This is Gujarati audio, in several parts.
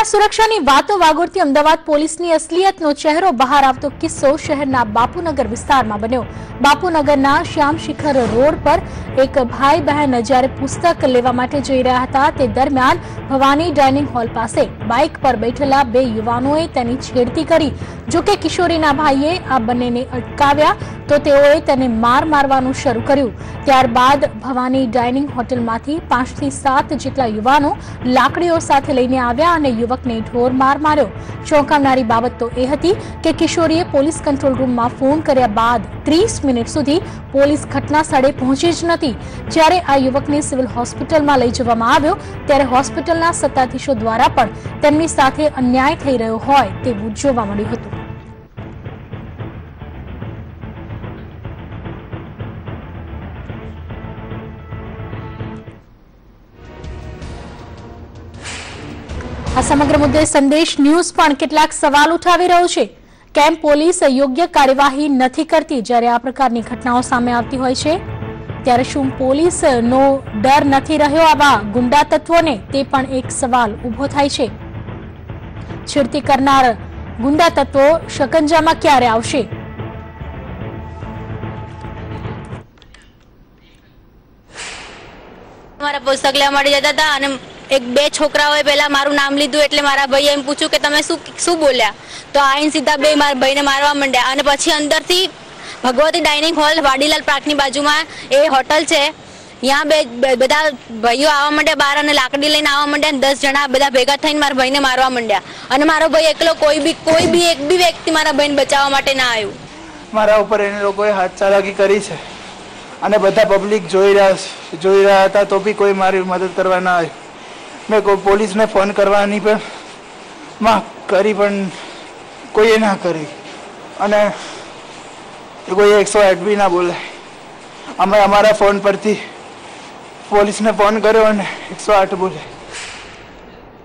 શહેરમાં સુરક્ષાની વાતો વાગોળતી અમદાવાદ પોલીસની અસલિયતનો ચહેરો બહાર આવતો કિસ્સો શહેરના બાપુનગર વિસ્તારમાં બન્યો। બાપુનગરના શ્યામ શિખર રોડ પર એક ભાઈ બહેન જ્યારે પુસ્તક લેવા માટે જઈ રહ્યા હતા તે દરમિયાન ભવાની ડાઇનિંગ હોલ પાસે બાઇક પર બેઠેલા બે યુવાનોએ તેની છેડતી કરી। જો કે કિશોરીના ભાઈએ આ બંનેને અટકાવ્યા તો તેઓએ તેને મારવાનું શરૂ કર્યું। ત્યારબાદ ભવાની ડાઇનિંગ હોટલમાંથી 5 થી 7 જેટલા યુવાનો લાકડીઓ સાથે લઈને આવ્યા અને યુવકને ઢોર માર માર્યો। ચોંકાવનારી બાબત તો એ હતી કે કિશોરીએ પોલીસ કંટ્રોલ રૂમમાં ફોન કર્યા બાદ 30 મિનિટ સુધી પોલીસ ઘટના સ્થળે પહોંચી જ નથી। જ્યારે આ યુવકને સિવિલ હોસ્પિટલમાં લઈ જવામાં આવ્યો ત્યારે હોસ્પિટલના સત્તાધીશો દ્વારા પણ તેમની સાથે અન્યાય થઈ રહ્યો હોય તેવું જોવા મળ્યું હતું। આ સમગ્ર મુદ્દે સંદેશ ન્યૂઝ પણ કેટલાક સવાલ ઉઠાવી રહ્યો છે। કેમ પોલીસ યોગ્ય કાર્યવાહી નથી કરતી જ્યારે આ પ્રકારની ઘટનાઓ સામે આવતી હોય છે? ત્યારે શું પોલીસનો ડર નથી રહ્યો આવા ગુંડા તત્વોને? તે પણ એક સવાલ ઊભો થાય છે। છેડતી કરનાર ગુંડા તત્વો શકંજામાં ક્યારે આવશે? મારા પુસ્તક લેવા માટે જતા હતા અને એક બે છોકરાઓએ પહેલા મારું નામ લીધું એટલે મારા ભાઈએ એમ પૂછ્યું કે તમે શું બોલ્યા, તો આઈને સીધા બે મારા ભાઈને મારવા માંડ્યા। અને પછી અંદરથી ભગવતી ડાઇનિંગ હોલ વાડીલાલ પાર્કની બાજુમાં એ હોટલ છે, ત્યાં બધા ભાઈઓ આવવા માંડ્યા બહાર અને લાકડી લઈને આવવા માંડ્યા। 10 જણા બધા ભેગા થઈને મારા ભાઈને મારવા માંડ્યા અને મારો ભાઈ એકલો કોઈ બી એક બી વ્યક્તિ મારા ભાઈને બચાવવા માટે ના આવ્યું। મારા ઉપર એને લોકોએ હાથ ચાલાકી કરી છે અને બધા પબ્લિક જોઈ રહ્યા હતા તો બી કોઈ મારી મદદ કરવા ના આવ્યું। મેં કોઈ પોલીસને ફોન કરવાની પણ માં કરી પણ કોઈએ ના કરી અને કોઈ 108 બી ના બોલે। અમે અમારા ફોન પરથી પોલીસને ફોન કર્યો અને 108 બોલે।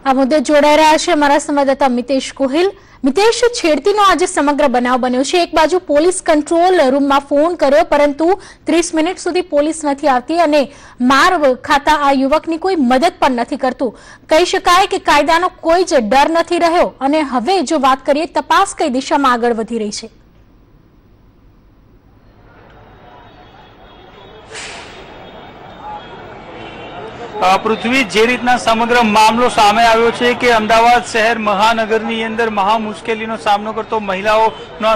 આ મુદ્દે જોડાઈ રહ્યા છે અમારા સંવાદદાતા મિતેશ ગોહિલ। મિતેશ, છેડતીનો આજે સમગ્ર બનાવ બન્યો છે। એક બાજુ પોલીસ કંટ્રોલ રૂમમાં ફોન કર્યો પરંતુ 30 મિનિટ સુધી પોલીસ નથી આવતી અને માર ખાતા આ યુવકની કોઈ મદદ પણ નથી કરતું। કહી શકાય કે કાયદાનો કોઈ જ ડર નથી રહ્યો। અને હવે જો વાત કરીએ તપાસ કઈ દિશામાં આગળ વધી રહી છે? પૃથ્વી, જે રીતના સમગ્ર મામલો સામે આવ્યો છે કે અમદાવાદ શહેર મહાનગરની અંદર મહા મુશ્કેલીનો સામનો કરતો મહિલાઓનો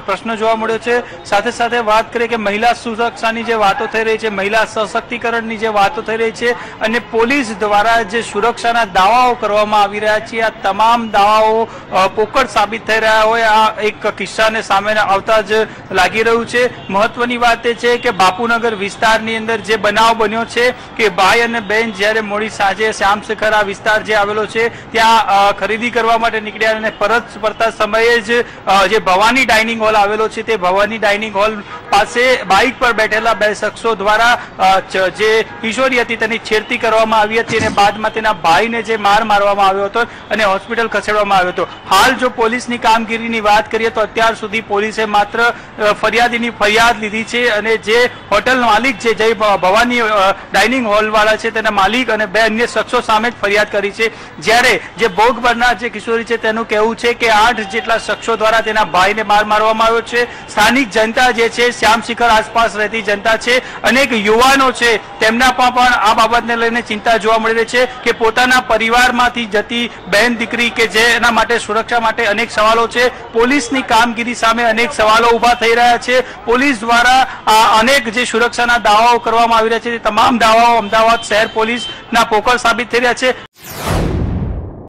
પ્રશ્ન જોવા મળ્યો છે। સાથે સાથે વાત કરીએ કે મહિલા સુરક્ષાની જે વાતો થઈ રહી છે, મહિલા સશક્તિકરણની જે વાતો થઈ રહી છે અને પોલીસ દ્વારા જે સુરક્ષાના દાવાઓ કરવામાં આવી રહ્યા છે, આ તમામ દાવાઓ પોકળ સાબિત થઈ રહ્યા હોય આ એક કિસ્સાને સામે આવતા જ લાગી રહ્યું છે। મહત્વની વાત એ છે કે બાપુનગર વિસ્તારની અંદર જે બનાવ બન્યો છે કે ભાઈ અને બેન જ્યારે મોડી સાંજે શ્યામ શિખર આ વિસ્તાર જે આવેલો છે ત્યાં ખરીદી કરવા માટે નીકળ્યા અને પરત ફરતા સમયે જ જે ભવાની ડાઇનિંગ હોલ આવેલો છે તે ભવાની ડાઇનિંગ હોલ પાસે બાઇક પર બેઠેલા બે શખ્સો દ્વારા જે કિશોરી હતી તેની છેડતી કરવામાં આવી હતી અને બાદમાં તેના ભાઈને જે મારવામાં આવ્યો હતો અને હોસ્પિટલ ખસેડવામાં આવ્યો હતો। હાલ જો પોલીસની કામગીરીની વાત કરીએ તો અત્યાર સુધી પોલીસે માત્ર ફરિયાદીની ફરિયાદ લીધી છે અને જે હોટલ માલિક છે જે ભવાની ડાઇનિંગ હોલ વાળા છે તેના માલિક અને બે અન્ય શખ્સો સામે જ ફરિયાદ કરી છે। જ્યારે જે ભોગ બનનાર જે કિશોરી છે તેનું કહેવું છે કે 8 જેટલા શખ્સો દ્વારા તેના ભાઈને મારવામાં આવ્યો છે। સ્થાનિક જનતા જે છે, શ્યામ શિખર આસપાસ રહેતી જનતા છે, અનેક યુવાનો છે, તેમના પણ આ બાબતને લઈને ચિંતા જોવા મળી રહી છે કે પોતાના પરિવારમાંથી જતી બહેન દીકરી કે જેના માટે સુરક્ષા માટે અનેક સવાલો છે। પોલીસની કામગીરી સામે અનેક સવાલો ઉભા થઈ રહ્યા છે। પોલીસ દ્વારા અનેક જે સુરક્ષાના દાવાઓ કરવામાં આવી રહ્યા છે તે તમામ દાવાઓ અમદાવાદ શહેર પોલીસના પોકળ સાબિત થઈ રહ્યા છે।